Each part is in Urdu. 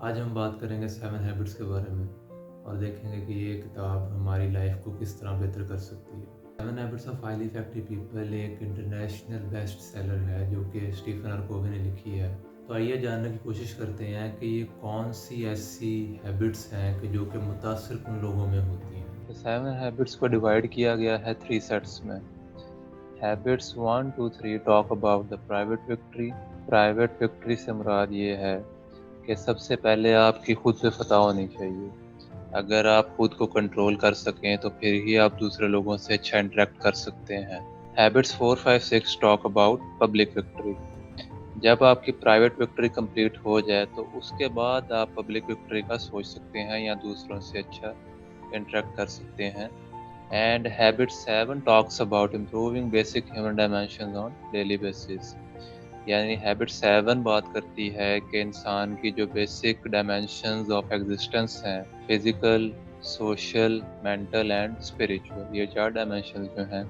آج ہم بات کریں گے 7 ہیبٹس کے بارے میں اور دیکھیں گے کہ یہ کتاب ہماری لائف کو کس طرح بہتر کر سکتی ہے۔ 7 habits of highly effective people ایک انٹرنیشنل بیسٹ سیلر ہے جو کہ اسٹیفن آر کووی نے لکھی ہے۔ تو آئیے جاننے کی کوشش کرتے ہیں کہ یہ کون سی ایسی ہیبٹس ہیں کہ جو کہ متاثر کن لوگوں میں ہوتی ہیں۔ 7 ہیبٹس کو ڈیوائڈ کیا گیا ہے 3 سیٹس میں۔ Habits 1 2 3 talk about the private victory. Private victory سے مراد یہ ہے کہ سب سے پہلے آپ کی خود پہ فتح ہونی چاہیے۔ اگر آپ خود کو کنٹرول کر سکیں تو پھر ہی آپ دوسرے لوگوں سے اچھا انٹریکٹ کر سکتے ہیں۔ Habits 4 5 6 talk about public victory. جب آپ کی پرائیویٹ وکٹری کمپلیٹ ہو جائے تو اس کے بعد آپ پبلک وکٹری کا سوچ سکتے ہیں یا دوسروں سے اچھا انٹریکٹ کر سکتے ہیں۔ And habit 7 talks about improving basic human dimensions on daily basis. یعنی ہیبٹ 7 بات کرتی ہے کہ انسان کی جو بیسک ڈائمینشنز آف ایگزسٹنس ہیں، physical, social, mental and spiritual, یہ 4 ڈائمینشنز جو ہیں،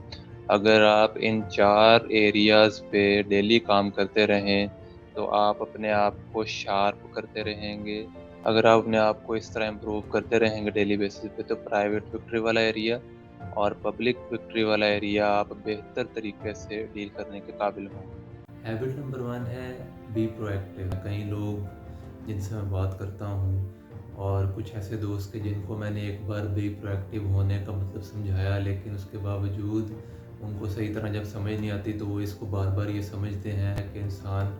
اگر آپ ان 4 ایریاز پہ ڈیلی کام کرتے رہیں تو آپ اپنے آپ کو شارپ کرتے رہیں گے۔ اگر آپ اپنے آپ کو اس طرح امپروو کرتے رہیں گے ڈیلی بیسس پہ تو پرائیویٹ وکٹری والا ایریا اور پبلک وکٹری والا ایریا آپ بہتر طریقے سے ڈیل کرنے کے قابل ہوں گے۔ ہیبٹ نمبر 1 ہے بی پرو ایکٹیو۔ کئی لوگ جن سے میں بات کرتا ہوں اور کچھ ایسے دوست کہ جن کو میں نے ایک بار بی پرو ایکٹیو ہونے کا مطلب سمجھایا، لیکن اس کے باوجود ان کو صحیح طرح جب سمجھ نہیں آتی تو وہ اس کو بار بار یہ سمجھتے ہیں کہ انسان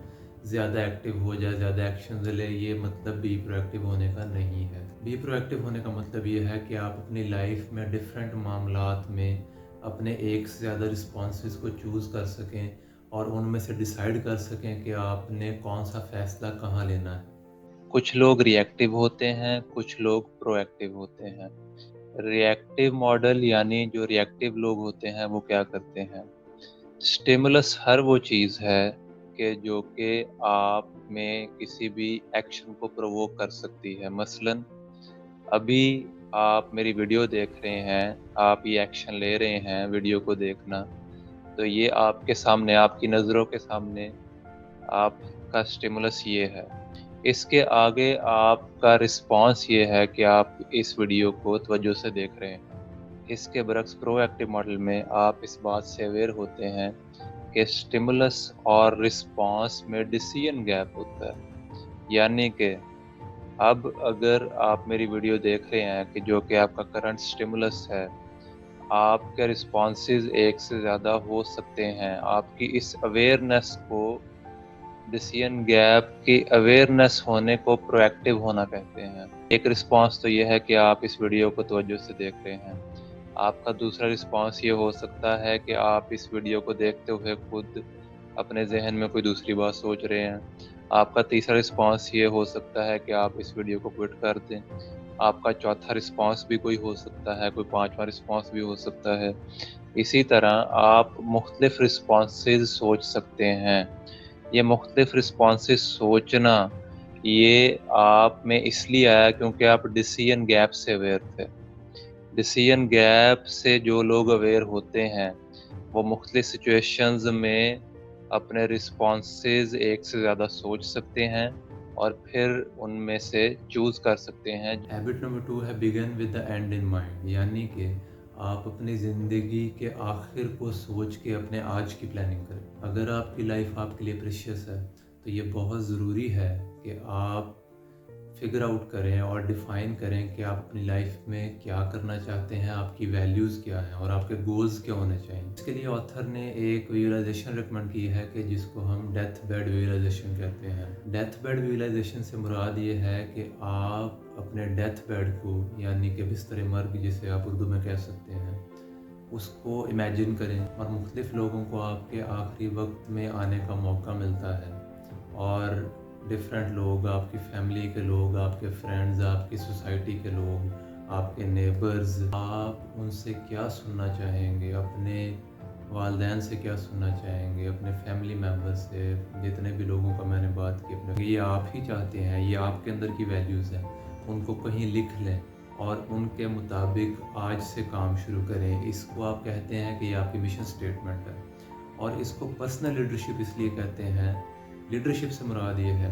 زیادہ ایکٹیو ہو جائے، زیادہ ایکشنز لے۔ یہ مطلب بی پرو ایکٹیو ہونے کا نہیں ہے۔ بی پرو ایکٹیو ہونے کا مطلب یہ ہے کہ آپ اپنی لائف میں ڈیفرنٹ معاملات میں اپنے ایک سے زیادہ رسپانسز کو چوز کر سکیں اور ان میں سے ڈیسائیڈ کر سکیں کہ آپ نے کون سا فیصلہ کہاں لینا ہے۔ کچھ لوگ ری ایکٹیو ہوتے ہیں، کچھ لوگ پرو ایکٹیو ہوتے ہیں۔ ری ایکٹیو ماڈل یعنی جو ری ایکٹیو لوگ ہوتے ہیں وہ کیا کرتے ہیں؟ سٹیمولس ہر وہ چیز ہے کہ جو کہ آپ میں کسی بھی ایکشن کو پرووک کر سکتی ہے۔ مثلا ابھی آپ میری ویڈیو دیکھ رہے ہیں، آپ یہ ایکشن لے رہے ہیں ویڈیو کو دیکھنا، تو یہ آپ کے سامنے، آپ کی نظروں کے سامنے آپ کا سٹیمولس یہ ہے۔ اس کے آگے آپ کا رسپانس یہ ہے کہ آپ اس ویڈیو کو توجہ سے دیکھ رہے ہیں۔ اس کے برعکس پرو ایکٹیو ماڈل میں آپ اس بات سے اویئر ہوتے ہیں کہ سٹیمولس اور رسپانس میں ڈیسیژن گیپ ہوتا ہے۔ یعنی کہ اب اگر آپ میری ویڈیو دیکھ رہے ہیں کہ جو کہ آپ کا کرنٹ سٹیمولس ہے، آپ کے رسپانسز ایک سے زیادہ ہو سکتے ہیں۔ آپ کی اس اویئرنیس کو، ڈیسیژن گیپ کی اویئرنیس ہونے کو پرو ایکٹیو ہونا کہتے ہیں۔ ایک رسپانس تو یہ ہے کہ آپ اس ویڈیو کو توجہ سے دیکھ رہے ہیں۔ آپ کا دوسرا رسپانس یہ ہو سکتا ہے کہ آپ اس ویڈیو کو دیکھتے ہوئے خود اپنے ذہن میں کوئی دوسری بات سوچ رہے ہیں۔ آپ کا تیسرا رسپانس یہ ہو سکتا ہے کہ آپ اس ویڈیو کو کوئٹ کر دیں۔ آپ کا چوتھا رسپانس بھی کوئی ہو سکتا ہے، کوئی پانچواں رسپانس بھی ہو سکتا ہے۔ اسی طرح آپ مختلف رسپانسز سوچ سکتے ہیں۔ یہ مختلف رسپانسز سوچنا یہ آپ میں اس لیے آیا کیونکہ آپ ڈیسیژن گیپ سے اویئر تھے۔ ڈیسیژن گیپ سے جو لوگ اویئر ہوتے ہیں وہ مختلف سچویشنز میں اپنے رسپانسز ایک سے زیادہ سوچ سکتے ہیں اور پھر ان میں سے چوز کر سکتے ہیں۔ ہیبٹ نمبر 2 ہے begin with the and in mind, یعنی کہ آپ اپنی زندگی کے آخر کو سوچ کے اپنے آج کی پلاننگ کریں۔ اگر آپ کی لائف آپ کے لیے پریشیس ہے تو یہ بہت ضروری ہے کہ آپ فگر آؤٹ کریں اور ڈیفائن کریں کہ آپ اپنی لائف میں کیا کرنا چاہتے ہیں، آپ کی ویلیوز کیا ہیں اور آپ کے گولز کیا ہونے چاہیے۔ اس کے لیے آتھر نے ایک ویژوائزیشن ریکمنڈ کی ہے کہ جس کو ہم ڈیتھ بیڈ ویژوائزیشن کہتے ہیں۔ ڈیتھ بیڈ ویژوائزیشن سے مراد یہ ہے کہ آپ اپنے ڈیتھ بیڈ کو، یعنی کہ بستر مرگ جسے آپ اردو میں کہہ سکتے ہیں، اس کو امیجن کریں اور مختلف لوگوں کو آپ کے آخری وقت میں آنے کا موقع ملتا ہے اور ڈفرینٹ لوگ، آپ کی فیملی کے لوگ، آپ کے فرینڈز، آپ کی سوسائٹی کے لوگ، آپ کے نیبرز، آپ ان سے کیا سننا چاہیں گے، اپنے والدین سے کیا سننا چاہیں گے، اپنے فیملی ممبر سے، جتنے بھی لوگوں کا میں نے بات کی، یہ آپ ہی چاہتے ہیں، یہ آپ کے اندر کی ویلیوز ہیں، ان کو کہیں لکھ لیں اور ان کے مطابق آج سے کام شروع کریں۔ اس کو آپ کہتے ہیں کہ یہ آپ کی مشن سٹیٹمنٹ ہے، اور اس کو پرسنل لیڈرشپ اس لیے کہتے ہیں۔ لیڈرشپ سے مراد یہ ہے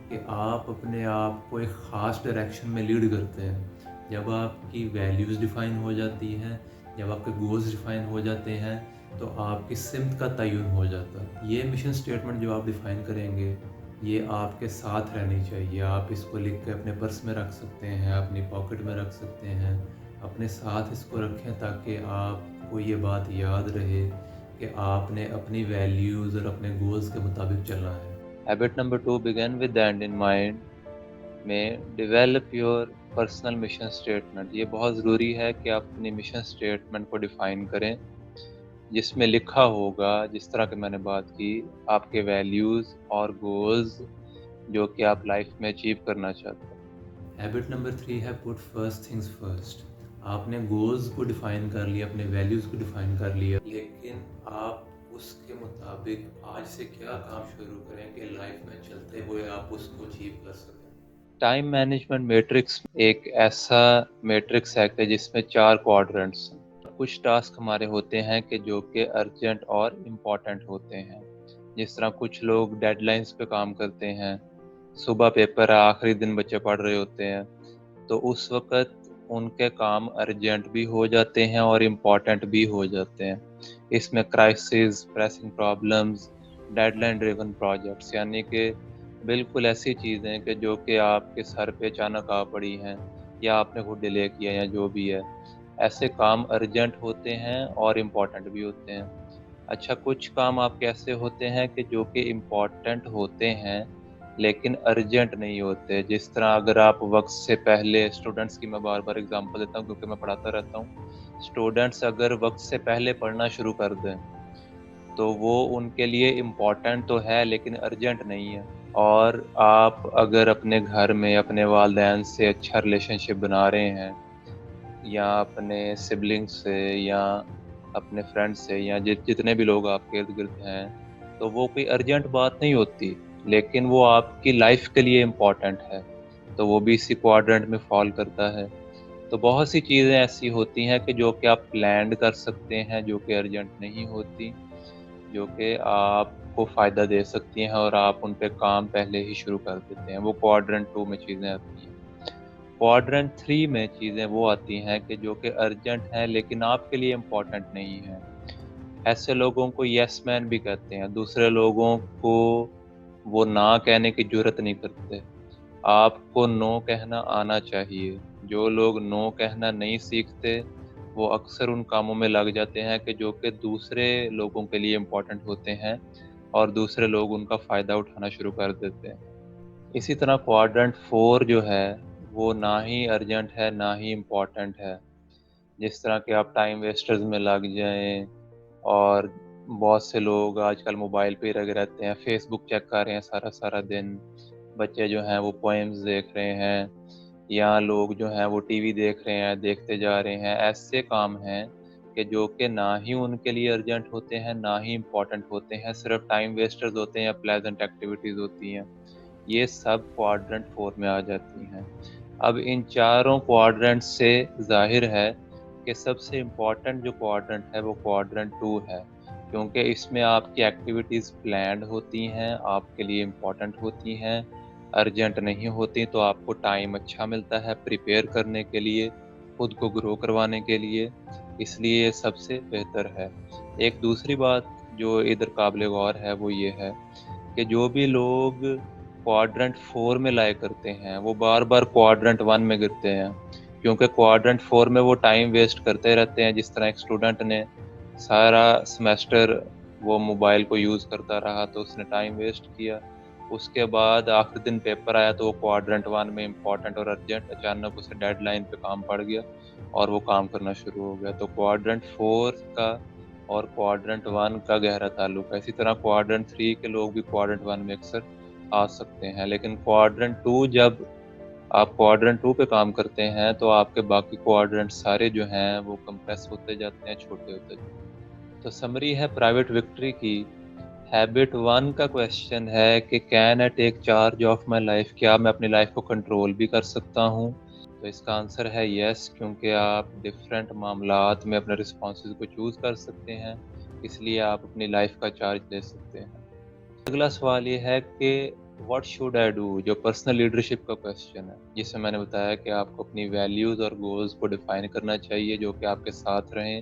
کہ آپ اپنے آپ کو ایک خاص ڈائریکشن میں لیڈ کرتے ہیں. جب آپ کی ویلیوز ڈیفائن ہو جاتی ہیں، جب آپ کے گولز ڈیفائن ہو جاتے ہیں، تو آپ کی سمت کا تعین ہو جاتا ہے. یہ مشن سٹیٹمنٹ جو آپ ڈیفائن کریں گے، یہ آپ کے ساتھ رہنی چاہیے. آپ اس کو لکھ کے اپنے پرس میں رکھ سکتے ہیں، اپنی پاکٹ میں رکھ سکتے ہیں، اپنے ساتھ اس کو رکھیں تاکہ آپ کو یہ بات یاد رہے کہ آپ نے اپنی ویلیوز اور اپنے گولز کے مطابق چلنا ہے. Habit number 2 begin with the end in mind میں develop your personal mission statement. یہ بہت ضروری ہے کہ آپ اپنی مشن اسٹیٹمنٹ کو ڈیفائن کریں، جس میں لکھا ہوگا، جس طرح کہ میں نے بات کی، آپ کے ویلیوز اور گولز جو کہ آپ لائف میں اچیو کرنا چاہتے ہیں. ہیبٹ نمبر 3 ہے پٹ فرسٹ تھنگز فرسٹ. آپ نے گولز کو ڈیفائن کر لیا، اپنے ویلیوز کو ڈیفائن کر لیا، لیکن آپ اس کے مطابق آج سے کیا کام شروع کریں کہ لائف میں چلتے ہوئے آپ اس کو اچیو کر سکیں. ٹائم مینجمنٹ میٹرکس ایک ایسا میٹرکس ہے کہ جس میں 4 کوارڈرنٹس ہیں. کچھ ٹاسک ہمارے ہوتے ہیں کہ جو کہ ارجنٹ اور امپورٹنٹ ہوتے ہیں. جس طرح کچھ لوگ ڈیڈ لائنز پہ کام کرتے ہیں، صبح پیپر ہے، آخری دن بچے پڑھ رہے ہوتے ہیں، تو اس وقت ان کے کام ارجنٹ بھی ہو جاتے ہیں اور امپورٹنٹ بھی ہو جاتے ہیں. اس میں crisis, pressing problems, deadline driven projects, یعنی کہ بالکل ایسی چیزیں کہ جو کہ آپ کے سر پہ اچانک آ پڑی ہیں یا آپ نے خود ڈیلے کیا یا جو بھی ہے، ایسے کام ارجنٹ ہوتے ہیں اور امپورٹنٹ بھی ہوتے ہیں. اچھا، کچھ کام آپ کے ایسے ہوتے ہیں کہ جو کہ امپورٹنٹ ہوتے ہیں لیکن ارجنٹ نہیں ہوتے. جس طرح اگر آپ وقت سے پہلے، اسٹوڈنٹس کی میں بار بار اگزامپل دیتا ہوں کیونکہ میں پڑھاتا رہتا ہوں، اسٹوڈنٹس اگر وقت سے پہلے پڑھنا شروع کر دیں تو وہ ان کے لیے امپورٹنٹ تو ہے لیکن ارجنٹ نہیں ہے. اور آپ اگر اپنے گھر میں اپنے والدین سے اچھا ریلیشن شپ بنا رہے ہیں، یا اپنے سبلنگ سے، یا اپنے فرینڈ سے، یا جتنے بھی لوگ آپ کے ارد گرد ہیں، تو وہ کوئی ارجنٹ بات نہیں ہوتی لیکن وہ آپ کی لائف کے لیے امپورٹنٹ ہے، تو وہ بھی اسی کوارڈرنٹ میں فال کرتا ہے. تو بہت سی چیزیں ایسی ہوتی ہیں کہ جو کہ آپ پلانڈ کر سکتے ہیں، جو کہ ارجنٹ نہیں ہوتی، جو کہ آپ کو فائدہ دے سکتی ہیں اور آپ ان پہ کام پہلے ہی شروع کر دیتے ہیں. وہ کوارڈرنٹ 2 میں چیزیں آتی ہیں. کوارڈرنٹ 3 میں چیزیں وہ آتی ہیں کہ جو کہ ارجنٹ ہیں لیکن آپ کے لیے امپورٹنٹ نہیں ہیں. ایسے لوگوں کو یس مین بھی کہتے ہیں. دوسرے لوگوں کو وہ نہ کہنے کی جرت نہیں کرتے. آپ کو نو کہنا آنا چاہیے. جو لوگ نو کہنا نہیں سیکھتے وہ اکثر ان کاموں میں لگ جاتے ہیں کہ جو کہ دوسرے لوگوں کے لیے امپورٹنٹ ہوتے ہیں اور دوسرے لوگ ان کا فائدہ اٹھانا شروع کر دیتے ہیں. اسی طرح کوارڈرنٹ 4 جو ہے وہ نہ ہی ارجنٹ ہے نہ ہی امپورٹنٹ ہے. جس طرح کہ آپ ٹائم ویسٹرز میں لگ جائیں، اور بہت سے لوگ آج کل موبائل پہ ہی لگے رہتے ہیں، فیس بک چیک کر رہے ہیں سارا سارا دن. بچے جو ہیں وہ پوئمز دیکھ رہے ہیں، یا لوگ جو ہیں وہ ٹی وی دیکھ رہے ہیں، دیکھتے جا رہے ہیں. ایسے کام ہیں کہ جو کہ نہ ہی ان کے لیے ارجنٹ ہوتے ہیں نہ ہی امپورٹنٹ ہوتے ہیں، صرف ٹائم ویسٹرز ہوتے ہیں یا پلیزنٹ ایکٹیویٹیز ہوتی ہیں. یہ سب کوارڈرنٹ 4 میں آ جاتی ہیں. اب ان چاروں کوارڈرنٹ سے ظاہر ہے کہ سب سے امپورٹنٹ جو کوارڈرنٹ ہے وہ کوارڈرنٹ 2 ہے، کیونکہ اس میں آپ کی ایکٹیویٹیز پلانڈ ہوتی ہیں، آپ کے لیے امپورٹنٹ ہوتی ہیں، ارجنٹ نہیں ہوتی، تو آپ کو ٹائم اچھا ملتا ہے پریپیئر کرنے کے لیے، خود کو گرو کروانے کے لیے. اس لیے یہ سب سے بہتر ہے. ایک دوسری بات جو ادھر قابل غور ہے وہ یہ ہے کہ جو بھی لوگ کوارڈرنٹ 4 میں لائے کرتے ہیں وہ بار بار کوارڈرنٹ 1 میں گرتے ہیں، کیونکہ کوارڈرنٹ 4 میں وہ ٹائم ویسٹ کرتے رہتے ہیں. جس طرح ایک اسٹوڈنٹ نے سارا سمیسٹر وہ موبائل کو یوز کرتا رہا تو اس نے ٹائم ویسٹ کیا. اس کے بعد آخری دن پیپر آیا تو وہ کوارڈرنٹ 1 میں امپورٹنٹ اور ارجنٹ، اچانک اسے ڈیڈ لائن پہ کام پڑ گیا اور وہ کام کرنا شروع ہو گیا. تو کوارڈرنٹ 4 کا اور کوارڈرنٹ 1 کا گہرا تعلق ہے. اسی طرح کوارڈرنٹ 3 کے لوگ بھی کوارڈرنٹ 1 میں اکثر آ سکتے ہیں، لیکن کوارڈرنٹ 2 جب آپ کوارڈرنٹ 2 پہ کام کرتے ہیں تو آپ کے باقی کوارڈرنٹ سارے جو ہیں وہ کمپریس ہوتے جاتے ہیں، چھوٹے ہوتے جاتے ہیں. تو سمری ہے پرائیویٹ وکٹری کی. ہیبٹ 1 کا کویشچن ہے کہ can I take charge of my life, کیا میں اپنی لائف کو کنٹرول بھی کر سکتا ہوں؟ تو اس کا آنسر ہے یس، کیونکہ آپ ڈفرینٹ معاملات میں اپنے رسپانسز کو چوز کر سکتے ہیں، اس لیے آپ اپنی لائف کا چارج لے سکتے ہیں. اگلا سوال یہ ہے کہ واٹ شوڈ آئی ڈو جو پرسنل لیڈرشپ کا کویشچن ہے، جس میں میں نے بتایا کہ آپ کو اپنی ویلیوز اور گولز کو ڈیفائن کرنا چاہیے جو کہ آپ کے ساتھ رہیں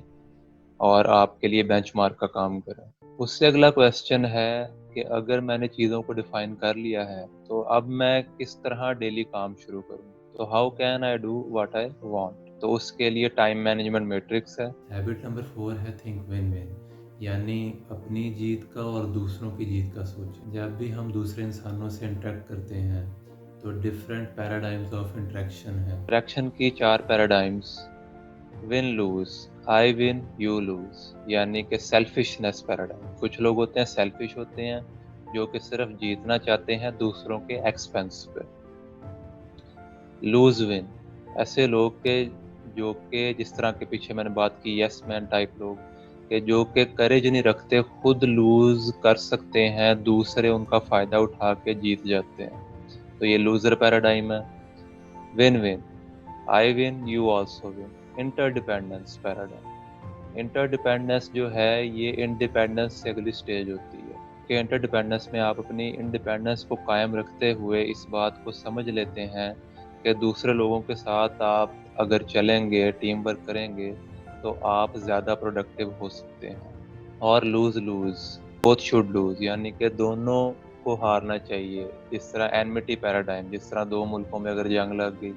اور آپ کے لیے بینچ مارک کا کام کریں۔ اس سے اگلا کویشچن ہے کہ اگر میں نے چیزوں کو ڈیفائن کر لیا ہے تو اب میں کس طرح ڈیلی کام شروع کروں، تو how can I do what I want, تو اس کے لیے ٹائم مینجمنٹ میٹرکس ہے۔ ہیبٹ نمبر 4 ہے تھنک ون ون، یعنی اپنی جیت کا اور دوسروں کی جیت کا سوچیں۔ جب بھی ہم دوسرے انسانوں سے انٹریکٹ کرتے ہیں تو ڈفرینٹ پیراڈائمز آف انٹریکشن ہیں۔ انٹریکشن کی 4 paradigms: win lose, I win you lose, یعنی کہ سیلفشنس پیراڈائم۔ کچھ لوگ ہوتے ہیں سیلفش ہوتے ہیں جو کہ صرف جیتنا چاہتے ہیں دوسروں کے ایکسپینس پہ۔ لوز ون، ایسے لوگ جو کہ جس طرح کے پیچھے میں نے بات کی یس مین ٹائپ لوگ، کہ جو کہ کریج نہیں رکھتے، خود لوز کر سکتے ہیں، دوسرے ان کا فائدہ اٹھا کے جیت جاتے ہیں، تو یہ لوزر پیراڈائم ہے۔ Win win, I win you also win, inter dependence paradigm. Inter dependence جو ہے یہ انڈیپینڈنس سے اگلی سٹیج ہوتی ہے کہ انٹر ڈیپینڈنس میں آپ اپنی انڈیپینڈنس کو قائم رکھتے ہوئے اس بات کو سمجھ لیتے ہیں کہ دوسرے لوگوں کے ساتھ آپ اگر چلیں گے، ٹیم ورک کریں گے تو آپ زیادہ پروڈکٹیو ہو سکتے ہیں۔ اور lose lose, both should lose, یعنی کہ دونوں کو ہارنا چاہیے۔ جس طرح اینمٹی پیراڈائم، جس طرح 2 ملکوں میں اگر جنگ لگ گئی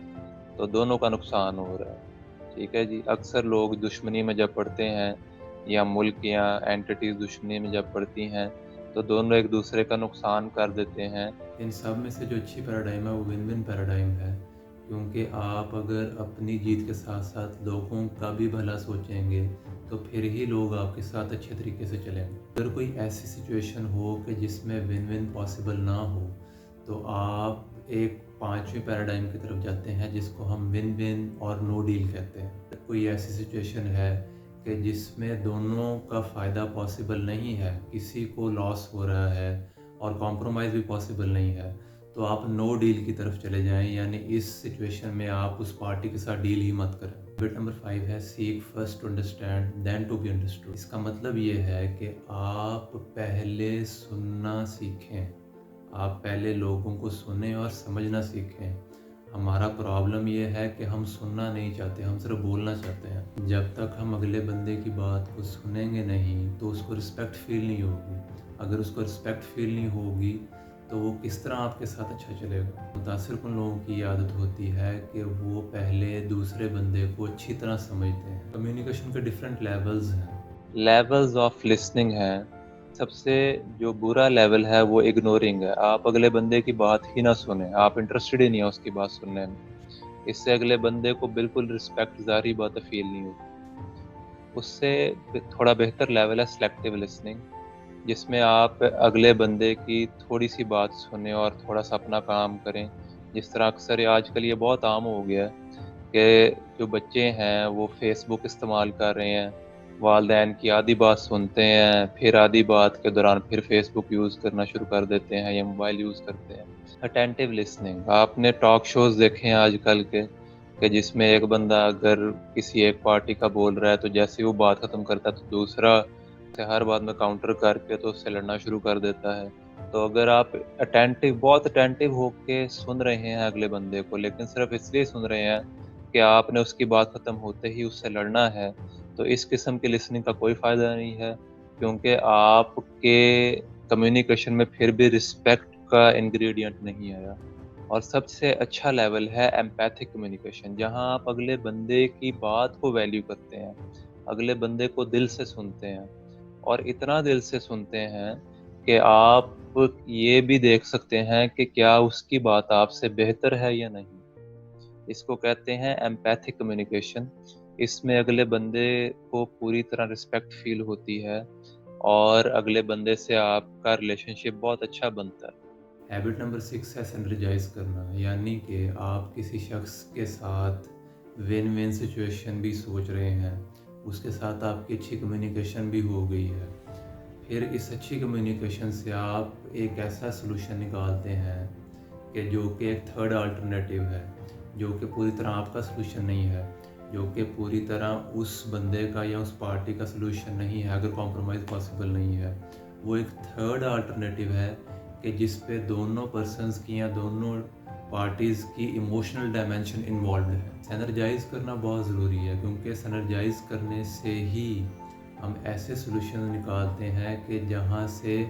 تو دونوں کا نقصان ہو رہا ہے، ٹھیک ہے جی۔ اکثر لوگ دشمنی میں جب پڑتے ہیں یا ملک یا اینٹیٹیز دشمنی میں جب پڑتی ہیں تو دونوں ایک دوسرے کا نقصان کر دیتے ہیں۔ ان سب میں سے جو اچھی پیراڈائم ہے وہ ون ون پیراڈائم ہے، کیونکہ آپ اگر اپنی جیت کے ساتھ ساتھ لوگوں کا بھی بھلا سوچیں گے تو پھر ہی لوگ آپ کے ساتھ اچھے طریقے سے چلیں گے۔ اگر کوئی ایسی سچویشن ہو کہ جس میں ون ون پاسبل نہ ہو تو آپ ایک 5ویں پیراڈائم کی طرف جاتے ہیں جس کو ہم ون ون اور نو ڈیل کہتے ہیں۔ کوئی ایسی سچویشن ہے کہ جس میں دونوں کا فائدہ پاسبل نہیں ہے، کسی کو لاس ہو رہا ہے اور کمپرومائز بھی پاسبل نہیں ہے، تو آپ نو ڈیل کی طرف چلے جائیں، یعنی اس سچویشن میں آپ اس پارٹی کے ساتھ ڈیل ہی مت کریں۔ ہیبٹ نمبر 5 ہے seek first to understand then to be understood. اس کا مطلب یہ ہے کہ آپ پہلے سننا سیکھیں، آپ پہلے لوگوں کو سنیں اور سمجھنا سیکھیں۔ ہمارا پرابلم یہ ہے کہ ہم سننا نہیں چاہتے، ہم صرف بولنا چاہتے ہیں۔ جب تک ہم اگلے بندے کی بات کو سنیں گے نہیں تو اس کو رسپیکٹ فیل نہیں ہوگی۔ اگر اس کو رسپیکٹ فیل نہیں ہوگی تو وہ کس طرح آپ کے ساتھ اچھا چلے گا۔ متاثر کن لوگوں کی یہ عادت ہوتی ہے کہ وہ پہلے دوسرے بندے کو اچھی طرح سمجھتے ہیں۔ کمیونیکیشن کے ڈیفرنٹ لیولز ہیں۔ لیولز آف لسننگ ہیں۔ سب سے جو برا لیول ہے وہ اگنورنگ ہے، آپ اگلے بندے کی بات ہی نہ سنیں، آپ انٹرسٹڈ ہی نہیں ہیں اس کی بات سننے میں۔ اس سے اگلے بندے کو بالکل رسپیکٹ، ظاہری بات فیل نہیں ہوتی۔ اس سے تھوڑا بہتر لیول ہے سلیکٹیو لسننگ، جس میں آپ اگلے بندے کی تھوڑی سی بات سنیں اور تھوڑا سا اپنا کام کریں۔ جس طرح اکثر آج کل یہ بہت عام ہو گیا ہے کہ جو بچے ہیں وہ فیس بک استعمال کر رہے ہیں، والدین کی آدھی بات سنتے ہیں، پھر آدھی بات کے دوران پھر فیس بک یوز کرنا شروع کر دیتے ہیں یا موبائل یوز کرتے ہیں۔ اٹینٹیو لسننگ، آپ نے ٹاک شوز دیکھے ہیں آج کل کے کہ جس میں ایک بندہ اگر کسی ایک پارٹی کا بول رہا ہے تو جیسے ہی وہ بات ختم کرتا ہے تو دوسرا ہر بات میں کاؤنٹر کر کے تو اس سے لڑنا شروع کر دیتا ہے۔ تو اگر آپ بہت اٹینٹیو ہو کے سن رہے ہیں اگلے بندے کو، لیکن صرف اس لیے سن رہے ہیں کہ آپ نے اس کی بات ختم ہوتے ہی اس سے لڑنا ہے، تو اس قسم کی لسننگ کا کوئی فائدہ نہیں ہے، کیونکہ آپ کے کمیونیکیشن میں پھر بھی رسپیکٹ کا انگریڈینٹ نہیں آیا۔ اور سب سے اچھا لیول ہے ایمپیتھک کمیونیکیشن، جہاں آپ اگلے بندے کی بات کو ویلیو کرتے ہیں، اگلے بندے کو دل سے سنتے ہیں، اور اتنا دل سے سنتے ہیں کہ آپ یہ بھی دیکھ سکتے ہیں کہ کیا اس کی بات آپ سے بہتر ہے یا نہیں۔ اس کو کہتے ہیں ایمپیتھک کمیونیکیشن۔ اس میں اگلے بندے کو پوری طرح رسپیکٹ فیل ہوتی ہے اور اگلے بندے سے آپ کا ریلیشن شپ بہت اچھا بنتا ہے۔ ہیبٹ نمبر 6 ہے سینرجائز کرنا، یعنی کہ آپ کسی شخص کے ساتھ ون ون سچویشن بھی سوچ رہے ہیں، اس کے ساتھ آپ کی اچھی کمیونیکیشن بھی ہو گئی ہے، پھر اس اچھی کمیونیکیشن سے آپ ایک ایسا سلوشن نکالتے ہیں کہ جو کہ ایک تھرڈ آلٹرنیٹیو ہے، جو کہ پوری طرح آپ کا سلوشن نہیں ہے، جو کہ پوری طرح اس بندے کا یا اس پارٹی کا سلوشن نہیں ہے، اگر کمپرومائز پاسبل نہیں ہے، وہ ایک تھرڈ آلٹرنیٹیو ہے کہ جس پہ دونوں پرسنز کی یا دونوں پارٹیز کی ایموشنل ڈائمینشن انوالوڈ ہے. سینرجائز کرنا بہت ضروری ہے، کیونکہ سینرجائز کرنے سے ہی ہم ایسے سلوشن نکالتے ہیں کہ جہاں سے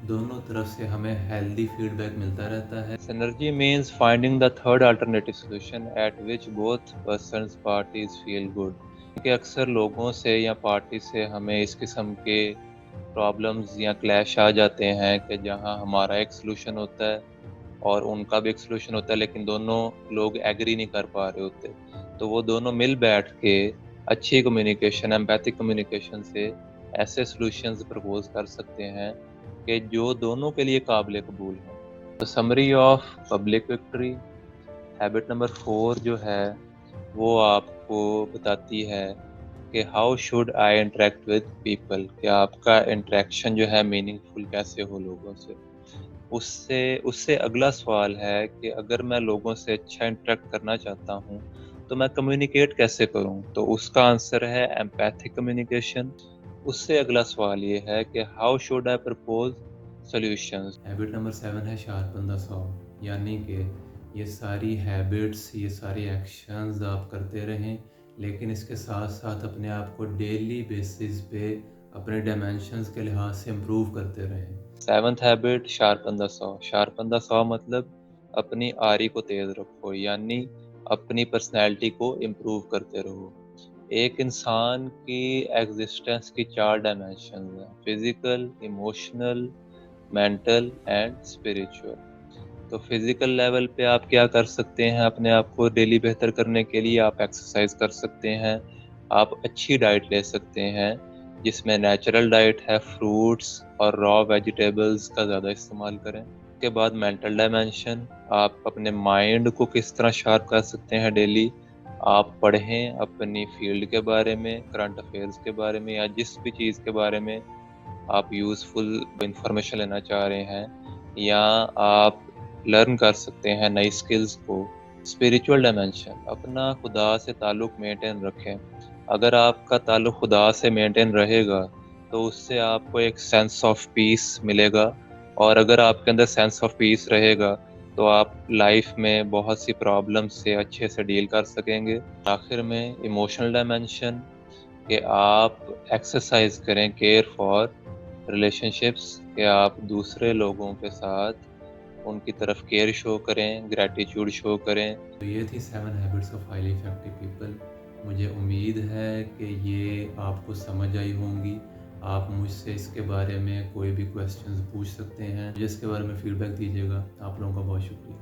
دونوں طرف سے ہمیں ہیلدی فیڈ بیک ملتا رہتا ہے. Synergy means finding the third alternative solution at which both persons parties feel good. کہ اکثر لوگوں سے یا پارٹی سے ہمیں اس قسم کے پرابلمز یا کلیش آ جاتے ہیں کہ جہاں ہمارا ایک سلوشن ہوتا ہے اور ان کا بھی ایک سلوشن ہوتا ہے، لیکن دونوں لوگ ایگری نہیں کر پا رہے ہوتے. تو وہ دونوں مل بیٹھ کے اچھی کمیونیکیشن، ایمپیتھک کمیونیکیشن سے ایسے سلوشنز پرپوز کر سکتے ہیں کہ جو دونوں کے لیے قابل قبول ہیں. تو summary of public victory habit number 4 جو ہے وہ آپ کو بتاتی ہے کہ how should I interact with people, کہ آپ کا انٹریکشن جو ہے میننگ فل کیسے ہو لوگوں سے. اس سے اگلا سوال ہے کہ اگر میں لوگوں سے اچھا انٹریکٹ کرنا چاہتا ہوں تو میں کمیونیکیٹ کیسے کروں؟ تو اس کا آنسر ہے ایمپیتھک کمیونیکیشن. اس سے اگلا سوال یہ ہے کہ how should I propose solutions. Habit number 7 ہے شارپن دا سو، یعنی کہ یہ ساری ہیبٹس، یہ سارے ایکشنز آپ کرتے رہیں، لیکن اس کے ساتھ ساتھ اپنے آپ کو ڈیلی بیسس پہ اپنے ڈائمینشنز کے لحاظ سے امپروو کرتے رہیں. 7th ہیبٹ شارپن دا سو. شارپن دا سو مطلب اپنی آری کو تیز رکھو، یعنی اپنی پرسنالٹی کو امپروو کرتے رہو. ایک انسان کی ایگزسٹنس کی 4 ڈائمینشنز ہیں: physical, emotional, mental and spiritual. تو فزیکل لیول پہ آپ کیا کر سکتے ہیں؟ اپنے آپ کو ڈیلی بہتر کرنے کے لیے آپ ایکسرسائز کر سکتے ہیں، آپ اچھی ڈائٹ لے سکتے ہیں جس میں نیچرل ڈائٹ ہے، فروٹس اور را ویجیٹیبلز کا زیادہ استعمال کریں. اس کے بعد مینٹل ڈائمینشن، آپ اپنے مائنڈ کو کس طرح شارپ کر سکتے ہیں ڈیلی. آپ پڑھیں اپنی فیلڈ کے بارے میں، کرنٹ افیئرز کے بارے میں، یا جس بھی چیز کے بارے میں آپ یوزفل انفارمیشن لینا چاہ رہے ہیں، یا آپ لرن کر سکتے ہیں نئی سکلز کو. اسپریچول ڈائمینشن، اپنا خدا سے تعلق مینٹین رکھیں. اگر آپ کا تعلق خدا سے مینٹین رہے گا تو اس سے آپ کو ایک سینس آف پیس ملے گا، اور اگر آپ کے اندر سینس آف پیس رہے گا تو آپ لائف میں بہت سی پرابلم سے اچھے سے ڈیل کر سکیں گے. آخر میں ایموشنل ڈائمینشن، کہ آپ ایکسرسائز کریں کیئر فار ریلیشن شپس، کہ آپ دوسرے لوگوں کے ساتھ ان کی طرف کیئر شو کریں، گریٹیٹیوڈ شو کریں. تو یہ تھی 7 habits of highly effective people. مجھے امید ہے کہ یہ آپ کو سمجھ آئی ہوں گی. آپ مجھ سے اس کے بارے میں کوئی بھی کویسچنز پوچھ سکتے ہیں، مجھے اس کے بارے میں فیڈ بیک دیجیے گا. آپ لوگوں کا بہت شکریہ.